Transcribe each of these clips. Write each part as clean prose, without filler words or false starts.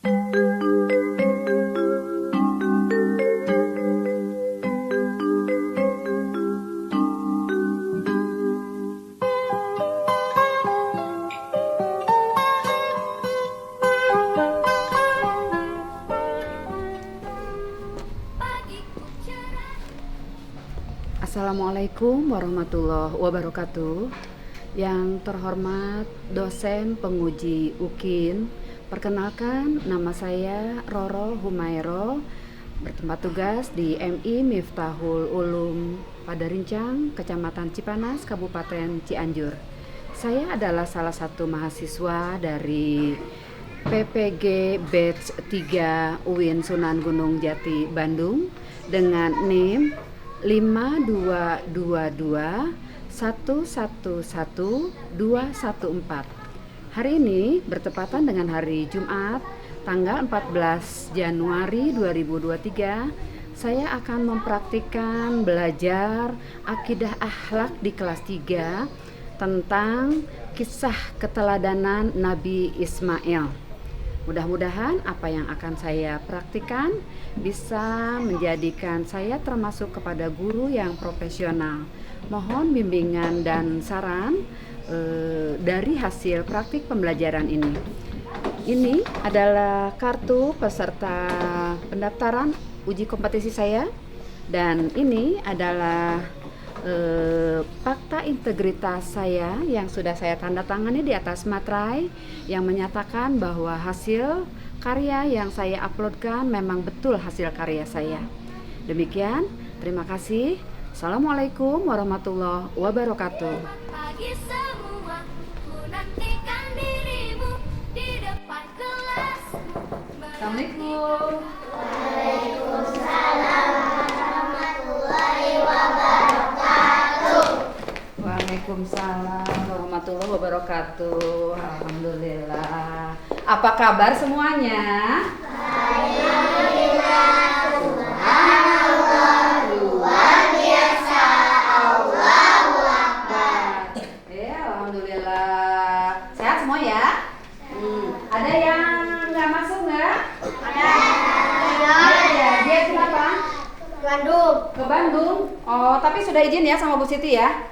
Assalamualaikum warahmatullahi wabarakatuh. Yang terhormat dosen penguji UKIN, perkenalkan nama saya Roro Humairo, bertempat tugas di MI Miftahul Ulum Padarincang, Kecamatan Cipanas, Kabupaten Cianjur. Saya adalah salah satu mahasiswa dari PPG Batch 3 UIN Sunan Gunung Jati, Bandung dengan NIM 5222111214. Hari ini bertepatan dengan hari Jumat tanggal 14 Januari 2023. Saya akan mempraktikkan belajar akidah akhlak di kelas 3 tentang kisah keteladanan Nabi Ismail. Mudah-mudahan apa yang akan saya praktikkan bisa menjadikan saya termasuk kepada guru yang profesional. Mohon bimbingan dan saran dari hasil praktik pembelajaran ini. Ini adalah kartu peserta pendaftaran uji kompetisi saya, dan ini adalah fakta integritas saya yang sudah saya tanda tangani di atas materai yang menyatakan bahwa hasil karya yang saya uploadkan memang betul hasil karya saya. Demikian, terima kasih. Assalamualaikum warahmatullahi wabarakatuh. Pagi semua, ku nantikan dirimu di depan kelas. Assalamualaikum. Waalaikumsalam warahmatullahi wabarakatuh. Waalaikumsalam warahmatullahi wabarakatuh. Alhamdulillah. Apa kabar semuanya? Alhamdulillah. Subhanallah, luar biasa. Allahu Akbar. Alhamdulillah. Sehat semua ya? Ada yang nggak masuk nggak? Ada. Ya. Dia kenapa? Bandung. Ke Bandung. Oh, tapi sudah izin ya sama Bu Siti ya?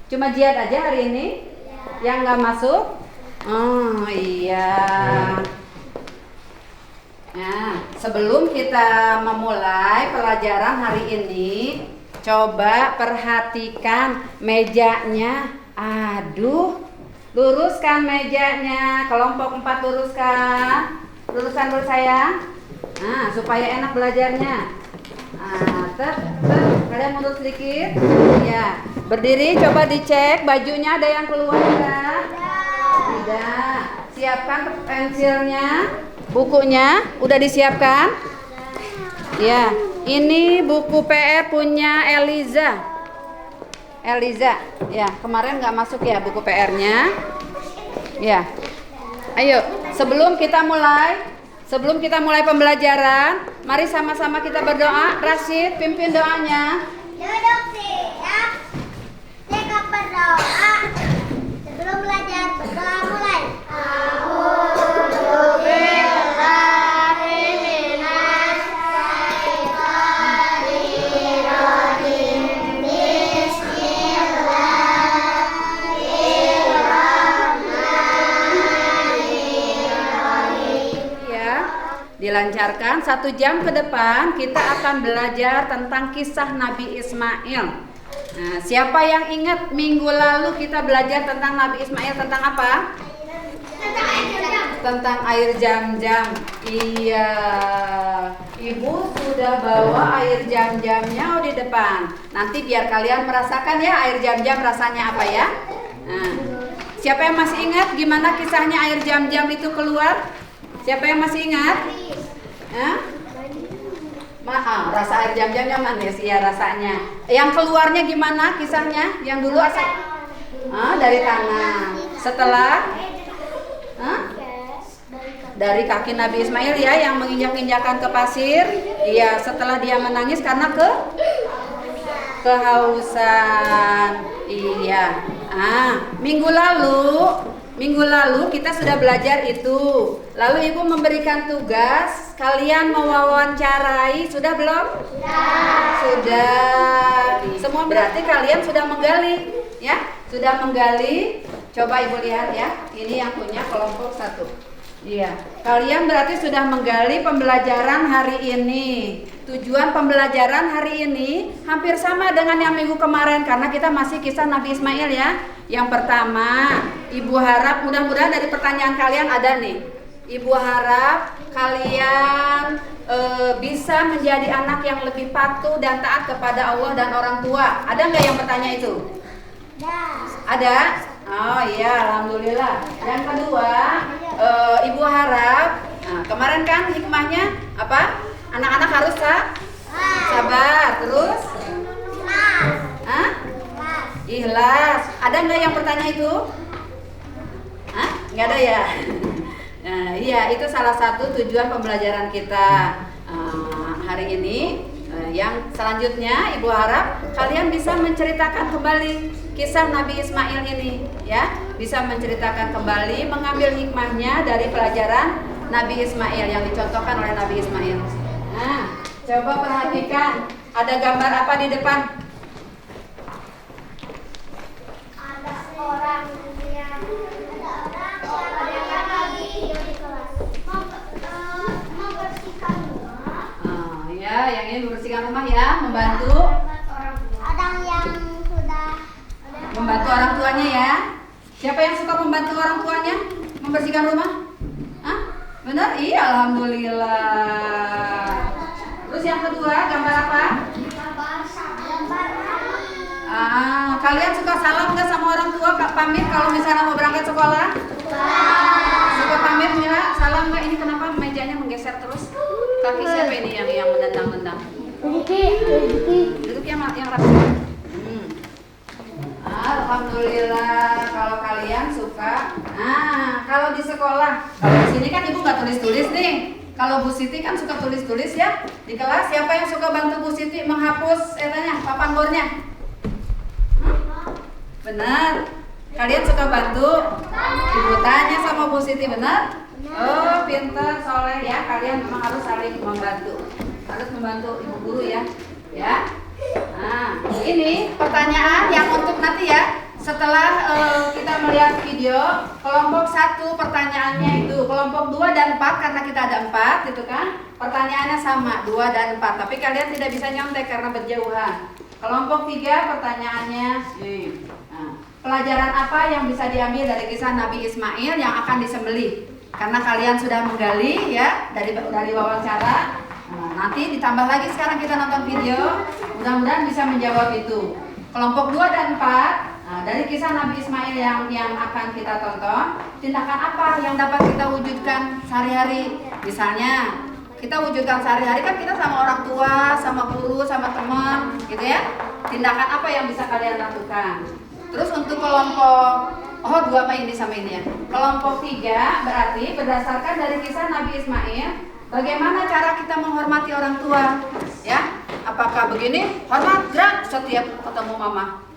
Cuma jihad aja hari ini? Yang nggak masuk? Oh iya. Nah, sebelum kita memulai pelajaran hari ini, coba perhatikan mejanya. Aduh, luruskan mejanya. Kelompok 4 luruskan. Luruskan dulu sayang. Nah, supaya enak belajarnya. Nah, kalian mundur sedikit. Ya, berdiri, coba dicek bajunya ada yang keluar enggak? Tidak. Siapkan pensilnya, bukunya udah disiapkan? Ya, ini buku PR punya Eliza. Ya, kemarin nggak masuk ya buku PR-nya. Ya, ayo sebelum kita mulai pembelajaran, mari sama-sama kita berdoa. Rashid, pimpin doanya. Duduk siap. Siap berdoa. Sebelum belajar, berdoa mulai. A'udzu billahi minas syaitonir rajim. Bismillahirrahmanirrahim. Ya, dilancarkan. 1 jam ke depan kita akan belajar tentang kisah Nabi Ismail. Nah, siapa yang ingat minggu lalu kita belajar tentang Nabi Ismail tentang apa? Tentang air jam-jam. Iya, Ibu sudah bawa air jam-jamnya di depan. Nanti biar kalian merasakan ya air jam-jam rasanya apa ya. Nah, siapa yang masih ingat gimana kisahnya air jam-jam itu keluar? Siapa yang masih ingat? Maaf, rasa air jam-jamnya manis ya rasanya. Yang keluarnya gimana kisahnya? Yang dulu asal dari tangan. Setelah dari kaki Nabi Ismail ya yang menginjak-injakan ke pasir. Iya, setelah dia menangis karena kehausan. Iya. Minggu lalu kita sudah belajar itu Lalu Ibu memberikan tugas, kalian mewawancarai, sudah belum? Sudah. Semua berarti kalian sudah menggali, ya? Sudah menggali. Coba Ibu lihat ya. Ini yang punya kelompok 1. Iya. Kalian berarti sudah menggali pembelajaran hari ini. Tujuan pembelajaran hari ini hampir sama dengan yang minggu kemarin karena kita masih kisah Nabi Ismail ya. Yang pertama, Ibu harap mudah-mudahan dari pertanyaan kalian ada nih. Ibu harap kalian bisa menjadi anak yang lebih patuh dan taat kepada Allah dan orang tua. Ada nggak yang bertanya itu? Ada? Oh iya, alhamdulillah. Yang kedua, Ibu harap, kemarin kan hikmahnya apa? Anak-anak harus sabar, terus? Ikhlas. Ada nggak yang bertanya itu? Nggak ada ya? Nah, iya, itu salah satu tujuan pembelajaran kita hari ini. Yang selanjutnya, Ibu harap kalian bisa menceritakan kembali kisah Nabi Ismail ini, ya, bisa menceritakan kembali, mengambil hikmahnya dari pelajaran Nabi Ismail yang dicontohkan oleh Nabi Ismail. Nah, coba perhatikan, ada gambar apa di depan? Ada orang yang lagi di kelas membersihkan rumah. Ya, yang ini membersihkan rumah ya, membantu. Ada yang sudah Membantu orang tuanya ya. Siapa yang suka membantu orang tuanya membersihkan rumah? Benar? Iya, alhamdulillah. Terus yang kedua, gambar apa? Kalian suka salam nggak sama orang tua? Pamit kalau misalnya mau berangkat sekolah? Suka pamit ya? Salam nggak? Ini kenapa mejanya menggeser terus? Kaki siapa ini yang menendang-nendang? Duduk yang rapi. Alhamdulillah kalau kalian suka. Kalau di sekolah, kalau di sini kan Ibu nggak tulis-tulis nih. Kalau Bu Siti kan suka tulis-tulis ya di kelas. Siapa yang suka bantu Bu Siti menghapus papan bornya? Benar. Kalian suka bantu? Ibu tanya sama Bu Siti, benar? Oh, pintar, soleh ya. Kalian memang harus saling membantu. Harus membantu Ibu guru ya. Ya. Nah, ini pertanyaan yang untuk nanti ya. Setelah kita melihat video, kelompok 1 pertanyaannya itu, kelompok 2 dan 4 karena kita ada 4 gitu kan. Pertanyaannya sama, 2 dan 4, tapi kalian tidak bisa nyontek karena berjauhan. Kelompok 3 pertanyaannya pelajaran apa yang bisa diambil dari kisah Nabi Ismail yang akan disembelih? Karena kalian sudah menggali ya dari wawancara. Nanti ditambah lagi sekarang kita nonton video, mudah-mudahan bisa menjawab itu. Kelompok 2 dan 4 dari kisah Nabi Ismail yang akan kita tonton, tindakan apa yang dapat kita wujudkan sehari-hari? Misalnya kita wujudkan sehari-hari kan kita sama orang tua, sama guru, sama teman, gitu ya. Tindakan apa yang bisa kalian lakukan? Terus untuk kelompok 2 ini sama ini ya. Kelompok 3 berarti berdasarkan dari kisah Nabi Ismail, bagaimana cara kita menghormati orang tua? Ya, apakah begini? Hormat, gerak setiap ketemu mama.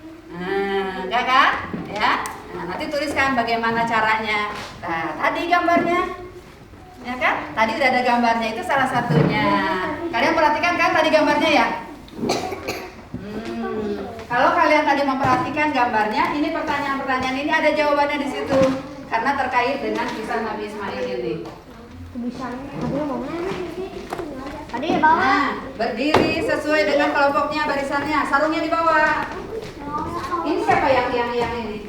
Enggak kan? Ya. Nanti tuliskan bagaimana caranya. Nah, tadi gambarnya. Ya kan? Tadi udah ada gambarnya, itu salah satunya. Kalian perhatikan kan tadi gambarnya ya? Kalau kalian tadi memperhatikan gambarnya, ini pertanyaan-pertanyaan ini ada jawabannya di situ. Karena terkait dengan kisah Nabi Ismail ini. Tadi di bawah. Nah, berdiri sesuai dengan kelompoknya, barisannya. Sarungnya di bawah. Ini siapa yang ini?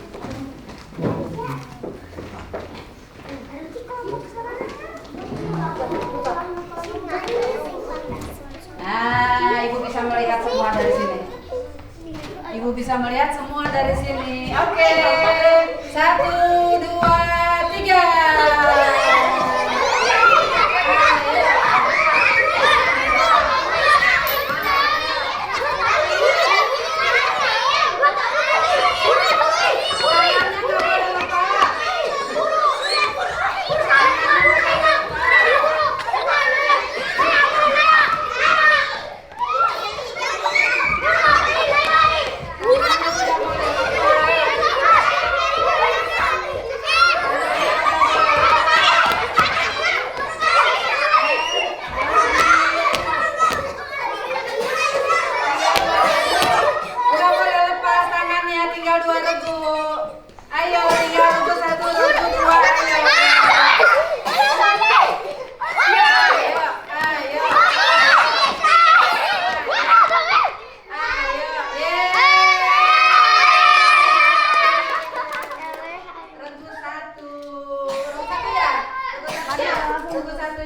Nah, Ibu bisa melihat semua dari sini. Ibu bisa melihat semua dari sini. Oke. 1, 2, 3.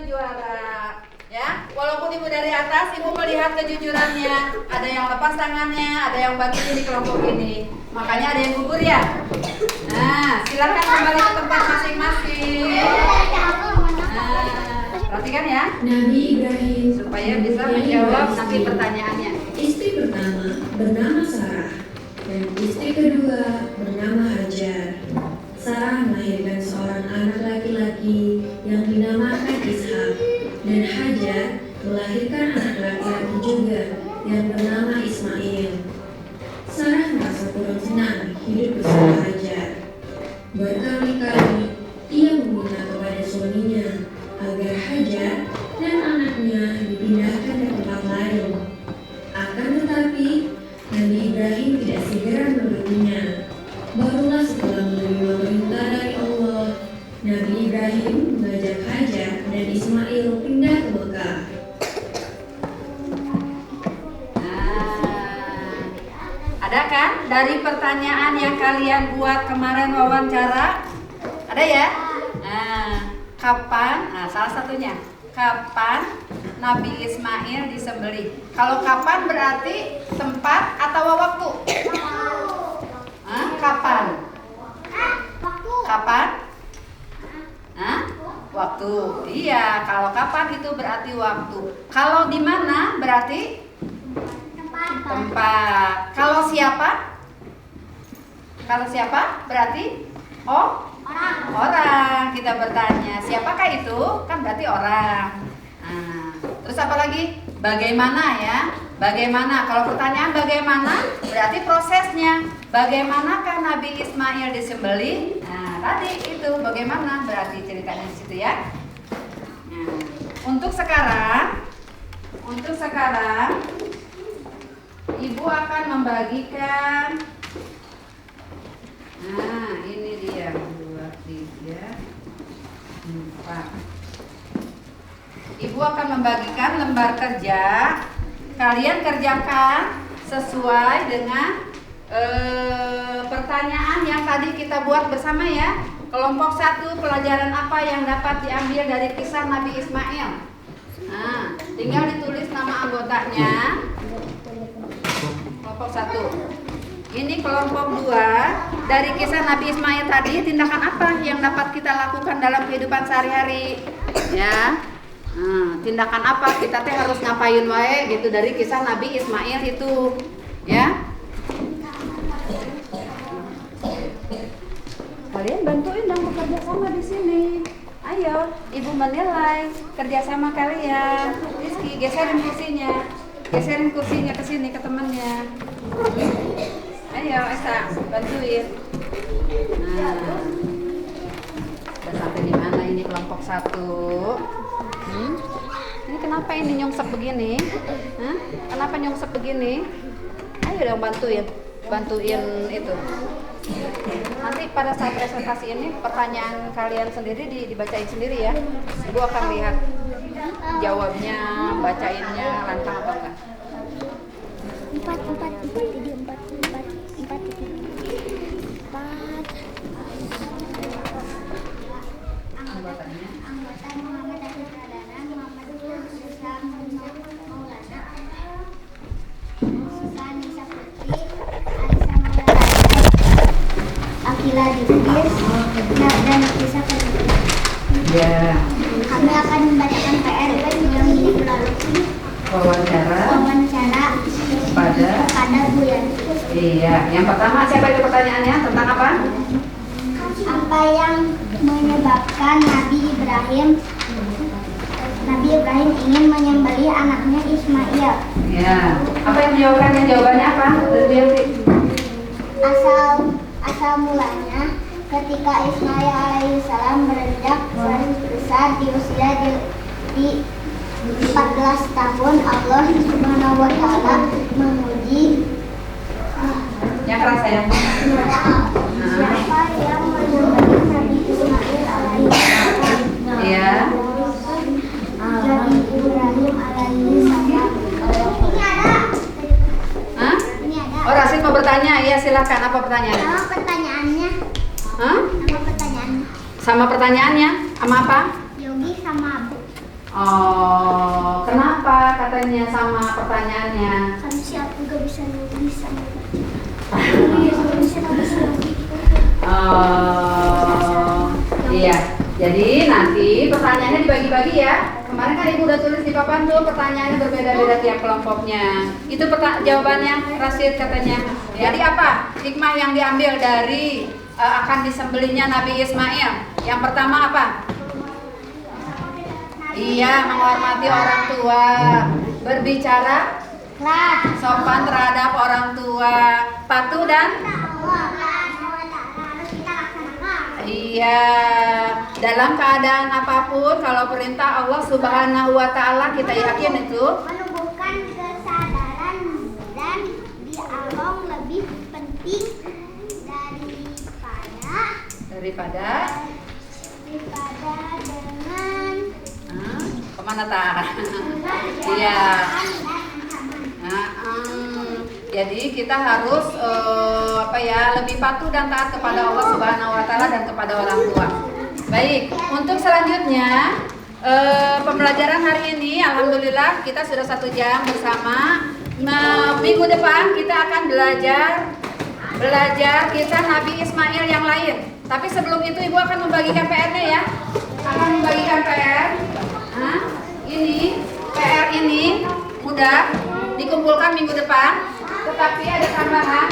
juara. Ya, walaupun ibu dari atas, ibu melihat kejujurannya. Ada yang lepas tangannya, ada yang bagi di kelompok ini. Makanya ada yang gugur ya. Nah, silakan kembali ke tempat masing-masing. Nah, perhatikan ya. Nabi Ibrahim Supaya bisa menjawab nanti pertanyaannya. Istri pertama bernama Sarah dan istri kedua bernama Hajar. Sarah melahirkan seorang anak laki-laki yang dinamakan Ishak dan Hajar melahirkan anak laki-laki juga yang bernama Ismail. Sarah merasa kurang senang hidup bersama Hajar. Berkali-kali ia meminta kepada suaminya agar Hajar dan anaknya dipindahkan ke tempat lain. Akan tetapi, Nabi Ibrahim tidak segera menurutinya. Barulah setelah menerima perintah dari Allah, Nabi Ibrahim mengajak Hajar dan Ismail pindah ke Mekah. Nah, ada kan dari pertanyaan yang kalian buat kemarin wawancara? Ada ya? Nah, kapan? Nah, salah satunya. Kapan Nabi Ismail disembelih? Kalau kapan berarti tempat atau waktu? Hah? Kapan? Kapan? Hah? Waktu. Iya, kalau kapan itu berarti waktu. Kalau di mana berarti tempat. Kalau siapa? Kalau siapa berarti orang. Kita bertanya, siapakah itu? Kan berarti orang. Nah, terus apa lagi? Bagaimana ya? Bagaimana? Kalau pertanyaan bagaimana, berarti prosesnya. Bagaimanakah Nabi Ismail disembelih? Nah, tadi itu bagaimana berarti ceritanya di situ ya. Nah, untuk sekarang Ibu akan membagikan. Nah, ini dia 2, 3, 4. Ibu akan membagikan lembar kerja. Kalian kerjakan sesuai dengan pertanyaan yang tadi kita buat bersama ya. Kelompok 1, pelajaran apa yang dapat diambil dari kisah Nabi Ismail? Nah, tinggal ditulis nama anggotanya. Kelompok 1. Ini kelompok 2, dari kisah Nabi Ismail tadi, tindakan apa yang dapat kita lakukan dalam kehidupan sehari-hari? Ya. Tindakan apa kita teh harus ngapain wae gitu dari kisah Nabi Ismail itu, ya. Kalian bantuin dong bekerja sama di sini. Ayo, Ibu menilai kerjasama kalian. Rizky, geserin kursinya ke sini ke temannya. Ayo, Esa, bantuin. Nah, udah sampai di mana ini kelompok 1? Ini kenapa ini nyongsep begini? Hah? Kenapa nyongsep begini? Ayo dong bantuin itu. Nanti pada saat presentasi ini pertanyaan kalian sendiri dibacain sendiri ya. Ibu akan lihat jawabnya, bacainnya lancar apa enggak. 4. Anggota Muhammad Ahmad Pradana, Muhammad Islam Maulana, Nisa Putri, Alisa Maulana, Akila Dibis, dan Nisa Putri. Ya. Kami akan membacakan PR yang minggu lalu. Wawancara pada Bu Yanti. Iya, yang pertama siapa itu pertanyaannya tentang apa? Apa yang menyebabkan Nabi Ibrahim ingin menyembelih anaknya Ismail? Ya, apa yang jawabannya? Jawabannya apa? Asal mulanya ketika Ismail alaihissalam beranjak besar di usia di 14 tahun, Allah Subhanahu wa taala menguji yang keras ya. siapa yang menyembelih Nabi Ismail alaihissalam. Iya. Nabi Ibrahim alaihissalam. Hah? Ini ada. Oh, Rasid mau bertanya. Iya, silakan. Apa pertanyaannya? Nama pertanyaannya. Hah? Nama pertanyaannya. Sama pertanyaannya? Sama apa? Yogi sama Abu. Oh, kenapa katanya sama pertanyaannya? Kan si aku gak bisa nulis sama baca. Iya, nulisnya tak bisa nulis. Oh, iya. Jadi nanti pertanyaannya dibagi-bagi ya. Kemarin kan Ibu udah tulis di papan tuh, pertanyaannya berbeda-beda tiap kelompoknya. Itu jawabannya Rasid katanya. Jadi apa hikmah yang diambil dari akan disembelihnya Nabi Ismail? Yang pertama apa? Iya, menghormati orang tua, berbicara sopan terhadap orang tua, patuh dan iya, dalam keadaan apapun kalau perintah Allah Subhanahu wa taala kita yakin itu menumbuhkan kesadaran dan dialog lebih penting daripada dengan kemana tak? Iya. Jadi kita harus lebih patuh dan taat kepada Allah Subhanahu wa taala dan kepada orang tua. Baik, untuk selanjutnya pembelajaran hari ini alhamdulillah kita sudah 1 jam bersama. Minggu depan kita akan belajar kisah Nabi Ismail yang lain. Tapi sebelum itu Ibu akan membagikan PR-nya ya. Akan membagikan PR. Ini PR ini mudah dikumpulkan minggu depan, tetapi ada tambahan.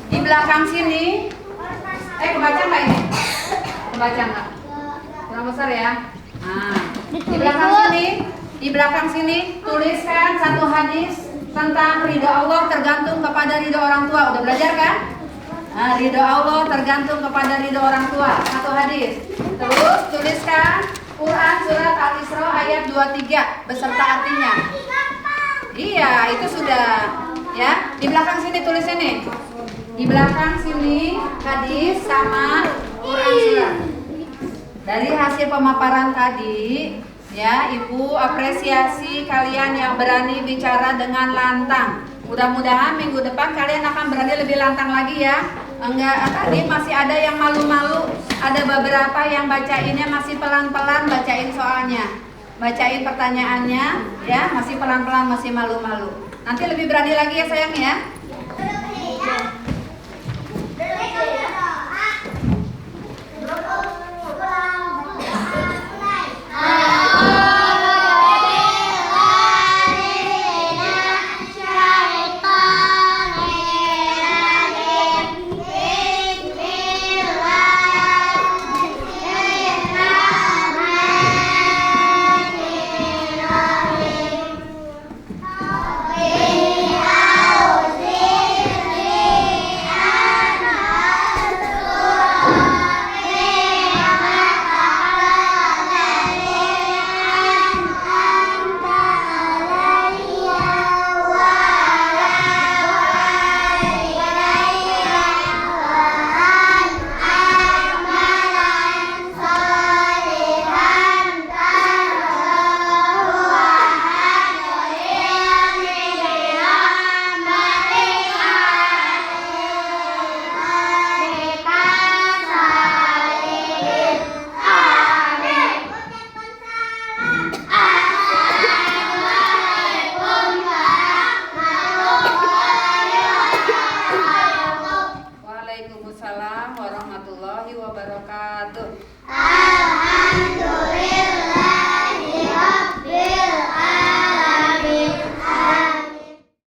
Di belakang sini, kebaca nggak ini? Kebaca nggak? Kurang besar ya. Di belakang sini tuliskan 1 hadis tentang ridho Allah tergantung kepada ridho orang tua. Udah belajar kan? Ridho Allah tergantung kepada ridho orang tua. 1 hadis. Terus tuliskan Quran surat Al-Isra ayat 23 beserta artinya. Iya, itu sudah. Ya, di belakang sini tulis ini. Di belakang sini hadis sama Quran surat. Dari hasil pemaparan tadi, ya, Ibu apresiasi kalian yang berani bicara dengan lantang. Mudah-mudahan minggu depan kalian akan berani lebih lantang lagi ya. Enggak, tadi masih ada yang malu-malu. Ada beberapa yang bacainnya masih pelan-pelan bacain soalnya. Bacain pertanyaannya, ya, masih pelan-pelan, masih malu-malu. Nanti lebih berani lagi ya sayang ya. Waalaikumsalam warahmatullahi wabarakatuh. Alhamdulillah.